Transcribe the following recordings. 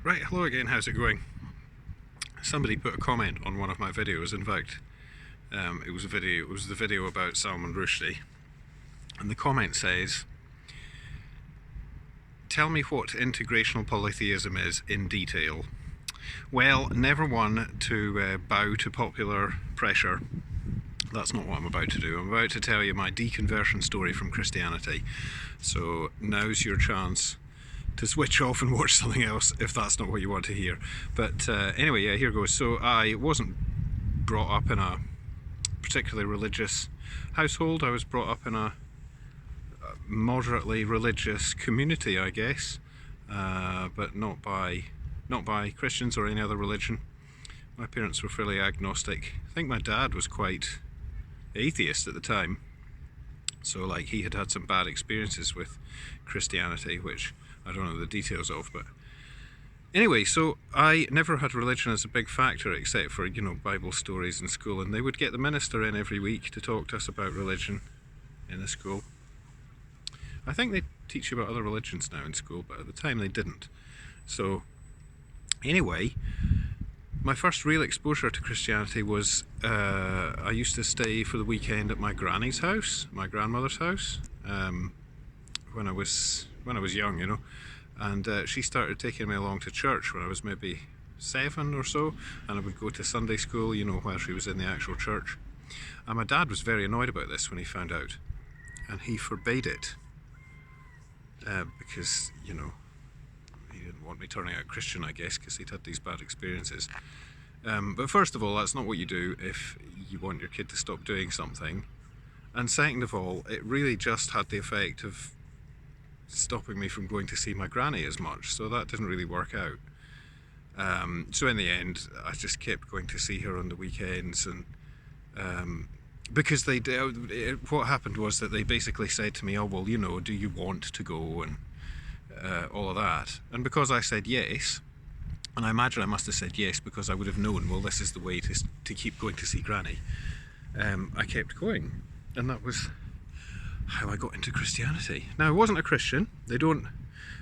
Right, hello again, how's it going? Somebody put a comment on one of my videos. In fact, it was the video about Salman Rushdie, and the comment says, tell me what integrational polytheism is in detail. Well, never one to bow to popular pressure. That's not what I'm about to do. I'm about to tell you my deconversion story from Christianity. So now's your chance to switch off and watch something else if that's not what you want to hear. But anyway, yeah, here goes. So I wasn't brought up in a particularly religious household. I was brought up in a moderately religious community, I guess, but not by Christians or any other religion. My parents were fairly agnostic. I think my dad was quite atheist at the time, so like he had some bad experiences with Christianity, which I don't know the details of, but anyway, so I never had religion as a big factor except for, Bible stories in school, and they would get the minister in every week to talk to us about religion in the school. I think they teach you about other religions now in school, but at the time they didn't. So anyway, my first real exposure to Christianity was I used to stay for the weekend at my granny's house, my grandmother's house, when I was young, and she started taking me along to church when I was maybe 7 or so, and I would go to Sunday school, while she was in the actual church. And my dad was very annoyed about this when he found out, and he forbade it because, he didn't want me turning out Christian, I guess, because he'd had these bad experiences. But first of all, that's not what you do if you want your kid to stop doing something. And second of all, it really just had the effect of stopping me from going to see my granny as much, so that didn't really work out. So in the end, I just kept going to see her on the weekends, and because what happened was that they basically said to me, oh well, do you want to go, and all of that. And because I said yes, and I imagine I must have said yes because I would have known, well, this is the way to keep going to see granny, I kept going, and that was how I got into Christianity. Now, I wasn't a Christian. They don't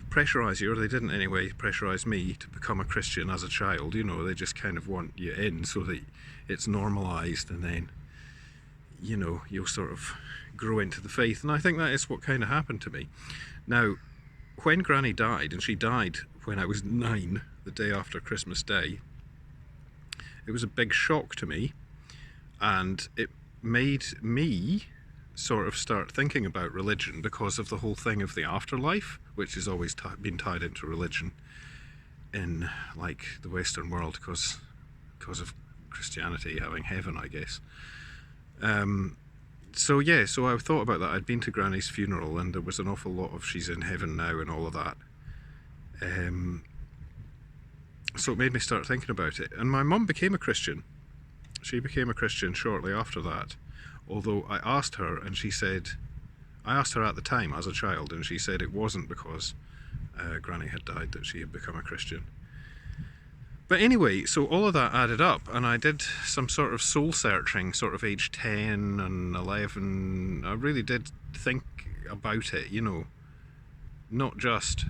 pressurise you, or they didn't anyway pressurise me to become a Christian as a child. They just kind of want you in so that it's normalised, and then you'll sort of grow into the faith. And I think that is what kind of happened to me. Now, when Granny died, and she died when I was 9, the day after Christmas Day, it was a big shock to me, and it made me sort of start thinking about religion because of the whole thing of the afterlife, which has always been tied into religion in like the Western world because of Christianity having heaven, I guess. So I thought about that. I'd been to Granny's funeral, and there was an awful lot of she's in heaven now and all of that. So it made me start thinking about it. And my mum became a Christian. She became a Christian shortly after that. Although I asked her, and I asked her at the time as a child, and she said it wasn't because Granny had died that she had become a Christian. But anyway, so all of that added up, and I did some sort of soul searching, sort of age 10 and 11. I really did think about it, not just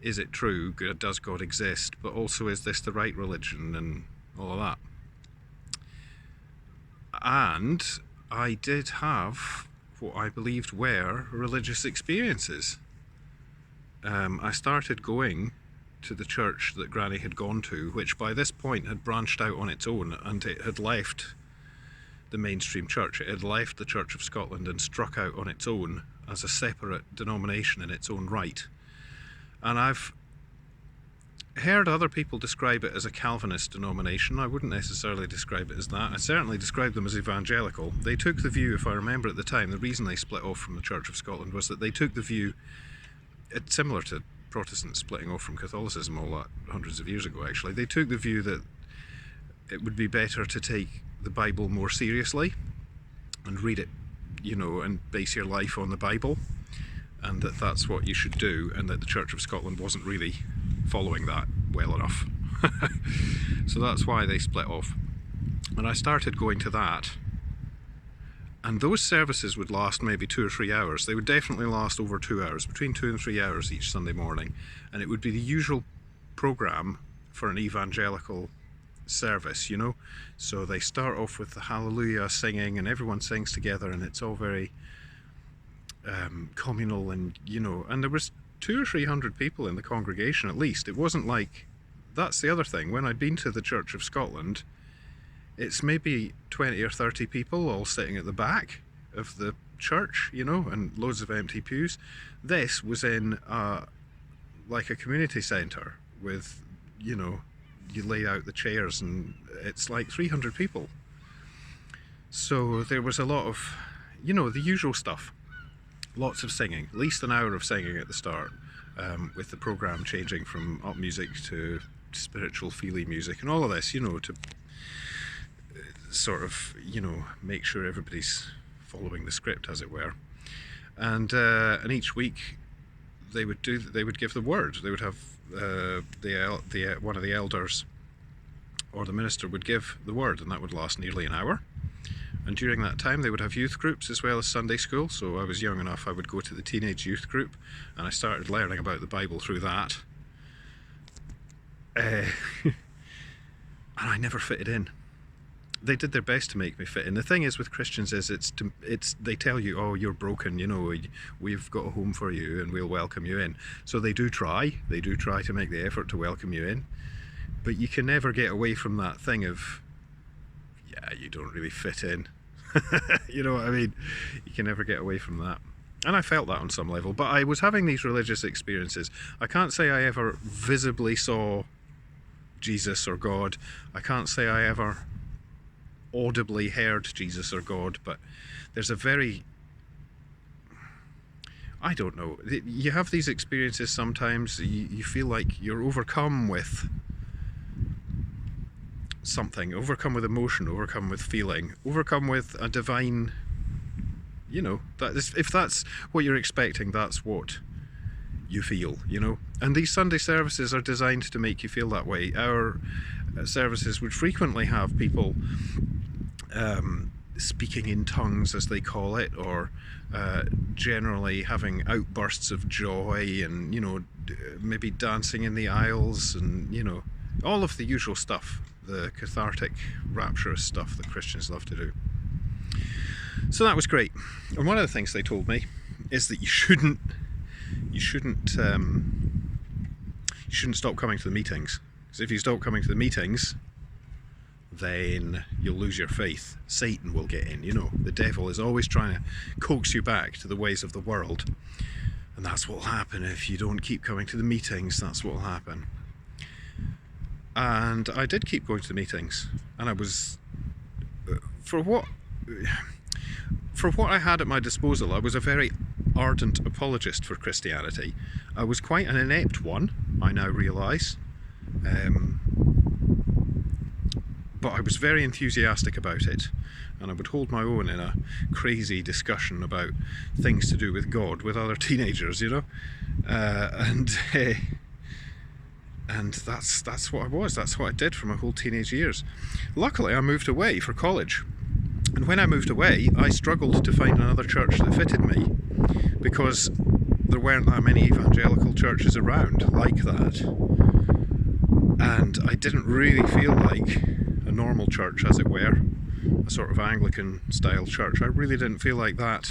is it true, does God exist, but also is this the right religion and all of that. And I did have what I believed were religious experiences. I started going to the church that Granny had gone to, which by this point had branched out on its own, and it had left the mainstream church. It had left the Church of Scotland and struck out on its own as a separate denomination in its own right. And I've heard other people describe it as a Calvinist denomination. I wouldn't necessarily describe it as that. I certainly describe them as evangelical. They took the view, if I remember at the time, the reason they split off from the Church of Scotland was that they took the view, it's similar to Protestants splitting off from Catholicism all that hundreds of years ago actually. They took the view that it would be better to take the Bible more seriously and read it, and base your life on the Bible, and that's what you should do, and that the Church of Scotland wasn't really following that well enough. So that's why they split off. And I started going to that, and those services would last maybe 2 or 3 hours. They would definitely last over 2 hours, between 2 and 3 hours each Sunday morning, and it would be the usual program for an evangelical service, you know. So they start off with the hallelujah singing, and everyone sings together, and it's all very communal, and you know, and there was 200 or 300 people in the congregation at least. It wasn't like, that's the other thing, when I'd been to the Church of Scotland, it's maybe 20 or 30 people all sitting at the back of the church, you know, and loads of empty pews. This was in like a community centre with, you know, you lay out the chairs, and it's like 300 people. So there was a lot of, you know, the usual stuff. Lots of singing, at least an hour of singing at the start, with the programme changing from up music to spiritual feely music and all of this, you know, to sort of, you know, make sure everybody's following the script, as it were. And each week they would give the word. They would have one of the elders or the minister would give the word, and that would last nearly an hour. And during that time they would have youth groups as well as Sunday school. So I was young enough, I would go to the teenage youth group, and I started learning about the Bible through that. And I never fitted in. They did their best to make me fit in. The thing is with Christians is they tell you, oh, you're broken, you know, we've got a home for you and we'll welcome you in. So they do try to make the effort to welcome you in, but you can never get away from that thing of, yeah, you don't really fit in. You know what I mean? You can never get away from that. And I felt that on some level, but I was having these religious experiences. I can't say I ever visibly saw Jesus or God. I can't say I ever audibly heard Jesus or God, but there's a very, I don't know, you have these experiences sometimes, you feel like you're overcome with something, overcome with emotion, overcome with feeling, overcome with a divine, you know, that is, if that's what you're expecting, that's what you feel, you know. And these Sunday services are designed to make you feel that way. Our services would frequently have people speaking in tongues, as they call it, or generally having outbursts of joy, and, you know, maybe dancing in the aisles, and, you know, all of the usual stuff, the cathartic, rapturous stuff that Christians love to do. So that was great. And one of the things they told me is that you shouldn't stop coming to the meetings, because if you stop coming to the meetings, then you'll lose your faith. Satan will get in, you know. The devil is always trying to coax you back to the ways of the world, and that's what will happen if you don't keep coming to the meetings. That's what will happen. And I did keep going to the meetings, and I was, for what I had at my disposal, I was a very ardent apologist for Christianity. I was quite an inept one, I now realise, but I was very enthusiastic about it, and I would hold my own in a crazy discussion about things to do with God with other teenagers, you know, and that's what I was. That's what I did for my whole teenage years. Luckily, I moved away for college, and when I moved away, I struggled to find another church that fitted me, because there weren't that many evangelical churches around like that, and I didn't really feel like a normal church, as it were, a sort of Anglican style church. I really didn't feel like that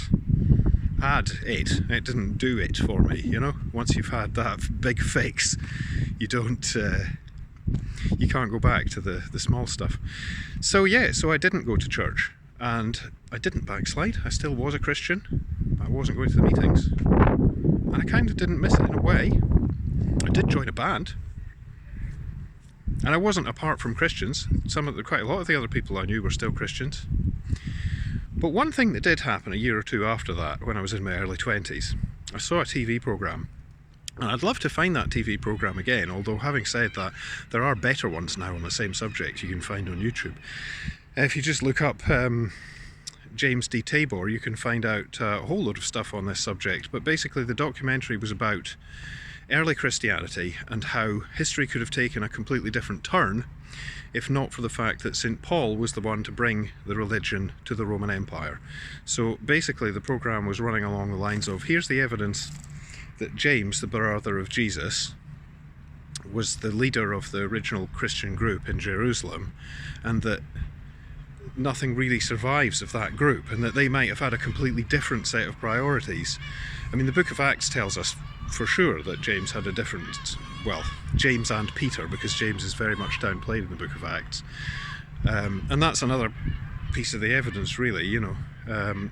had it. It didn't do it for me, you know. Once you've had that big fix, you can't go back to the small stuff. So yeah, so I didn't go to church, and I didn't backslide. I still was a Christian. I wasn't going to the meetings, and I kind of didn't miss it in a way. I did join a band, and I wasn't apart from Christians. Quite a lot of the other people I knew were still Christians. But one thing that did happen a year or two after that, when I was in my early 20s, I saw a TV programme. And I'd love to find that TV programme again, although having said that, there are better ones now on the same subject you can find on YouTube. If you just look up James D. Tabor, you can find out a whole load of stuff on this subject. But basically the documentary was about early Christianity and how history could have taken a completely different turn if not for the fact that St. Paul was the one to bring the religion to the Roman Empire. So basically the programme was running along the lines of, here's the evidence that James, the brother of Jesus, was the leader of the original Christian group in Jerusalem, and that nothing really survives of that group, and that they might have had a completely different set of priorities. I mean, the book of Acts tells us for sure that James had a different, well, James and Peter, because James is very much downplayed in the book of Acts. And that's another piece of the evidence, really.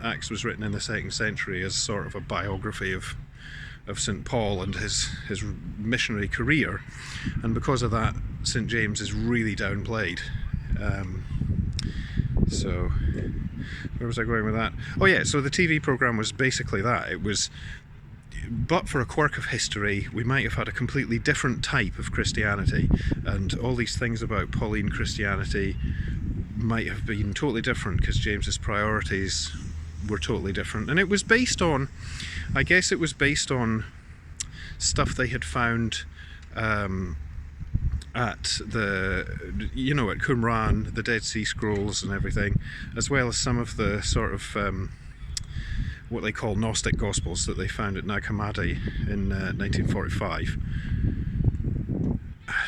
Acts was written in the 2nd century as sort of a biography of St. Paul and his missionary career, and because of that, St. James is really downplayed. So where was I going with that? Oh yeah, so the TV programme was basically that. It was, but for a quirk of history, we might have had a completely different type of Christianity, and all these things about Pauline Christianity might have been totally different because James's priorities were totally different. And it was based on, I guess it was based on stuff they had found at the, at Qumran, the Dead Sea Scrolls and everything, as well as some of the sort of what they call Gnostic Gospels that they found at Nag Hammadi in 1945.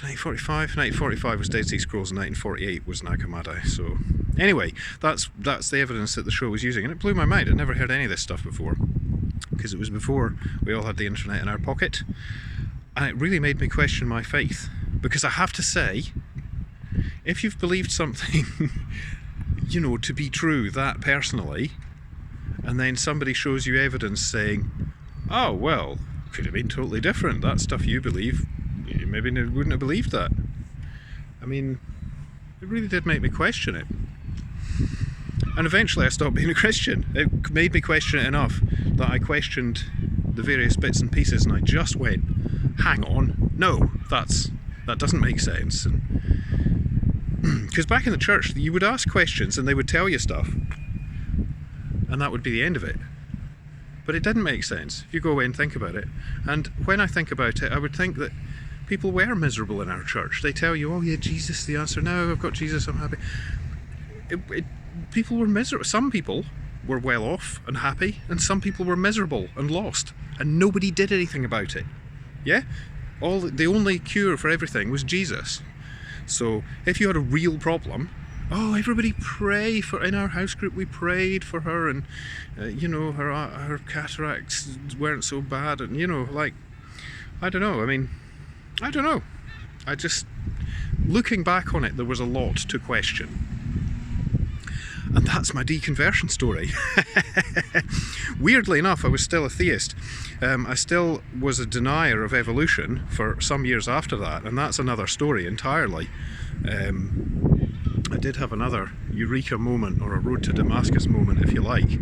1945 was Dead Sea Scrolls, and 1948 was Nag Hammadi. So anyway, that's the evidence that the show was using, and it blew my mind. I'd never heard any of this stuff before, because it was before we all had the internet in our pocket, and it really made me question my faith. Because I have to say, if you've believed something, to be true that personally, and then somebody shows you evidence saying, oh, well, could have been totally different, that stuff you believe, you maybe wouldn't have believed that. I mean, it really did make me question it. And eventually I stopped being a Christian. It made me question it enough that I questioned the various bits and pieces, and I just went, hang on, no, that doesn't make sense. Because back in the church, you would ask questions and they would tell you stuff, and that would be the end of it. But it didn't make sense if you go away and think about it. And when I think about it, I would think that people were miserable in our church. They tell you, oh yeah, Jesus is the answer. No, I've got Jesus, I'm happy. People were miserable. Some people were well off and happy, and some people were miserable and lost, and nobody did anything about it. Yeah? The only cure for everything was Jesus. So if you had a real problem, everybody pray for, in our house group we prayed for her, and her cataracts weren't so bad, and I don't know. I just, looking back on it, there was a lot to question. And that's my deconversion story. Weirdly enough, I was still a theist. I still was a denier of evolution for some years after that, and that's another story entirely. I did have another eureka moment, or a road to Damascus moment, if you like,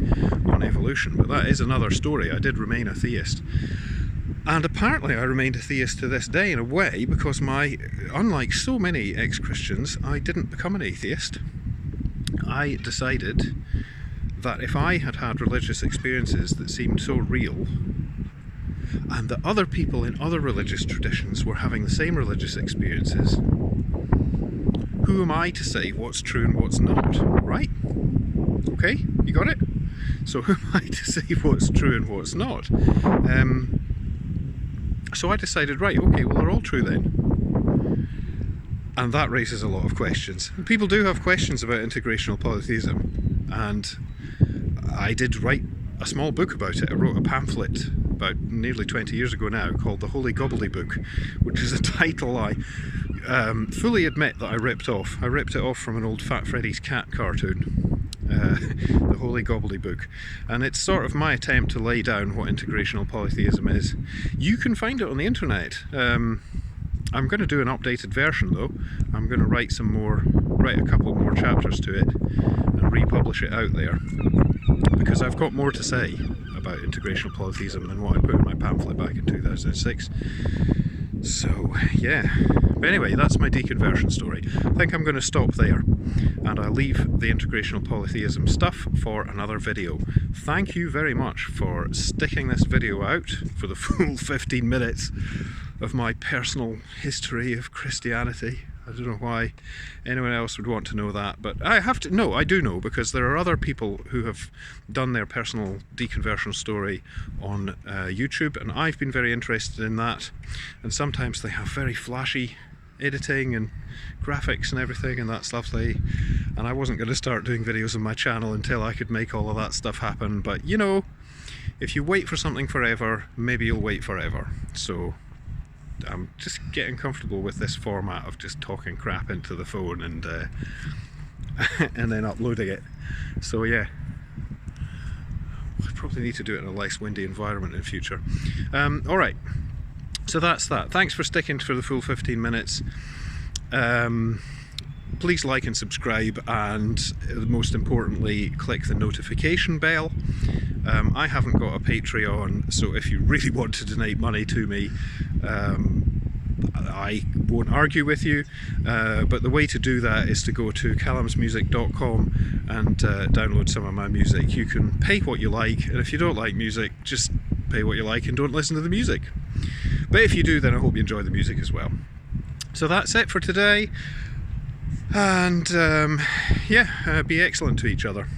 on evolution, but that is another story. I did remain a theist. And apparently I remained a theist to this day in a way, because unlike so many ex-Christians, I didn't become an atheist. I decided that if I had had religious experiences that seemed so real, and that other people in other religious traditions were having the same religious experiences, who am I to say what's true and what's not, right? Okay, you got it? So who am I to say what's true and what's not? So I decided, right, okay, well, they're all true then. And that raises a lot of questions. People do have questions about integrational polytheism, and I did write a small book about it. I wrote a pamphlet about nearly 20 years ago now called The Holy Gobbledygook, which is a title I fully admit that I ripped off. I ripped it off from an old Fat Freddy's cat cartoon, The Holy Gobbledygook, and it's sort of my attempt to lay down what integrational polytheism is. You can find it on the internet. I'm going to do an updated version though. I'm going to write a couple more chapters to it and republish it out there, because I've got more to say about integrational polytheism than what I put in my pamphlet back in 2006. So yeah, but anyway, that's my deconversion story. I think I'm going to stop there, and I'll leave the integrational polytheism stuff for another video. Thank you very much for sticking this video out for the full 15 minutes of my personal history of Christianity. I don't know why anyone else would want to know that, but I have to. No, I do know, because there are other people who have done their personal deconversion story on YouTube, and I've been very interested in that. And sometimes they have very flashy editing and graphics and everything, and that's lovely. And I wasn't going to start doing videos on my channel until I could make all of that stuff happen, but you know, if you wait for something forever, maybe you'll wait forever. So I'm just getting comfortable with this format of just talking crap into the phone and and then uploading it. So yeah, I probably need to do it in a less windy environment in future. Alright, so that's that. Thanks for sticking for the full 15 minutes. Please like and subscribe, and most importantly, click the notification bell. I haven't got a Patreon, so if you really want to donate money to me, I won't argue with you, but the way to do that is to go to callumsmusic.com and download some of my music. You can pay what you like, and if you don't like music, just pay what you like and don't listen to the music. But if you do, then I hope you enjoy the music as well. So that's it for today, and yeah, be excellent to each other.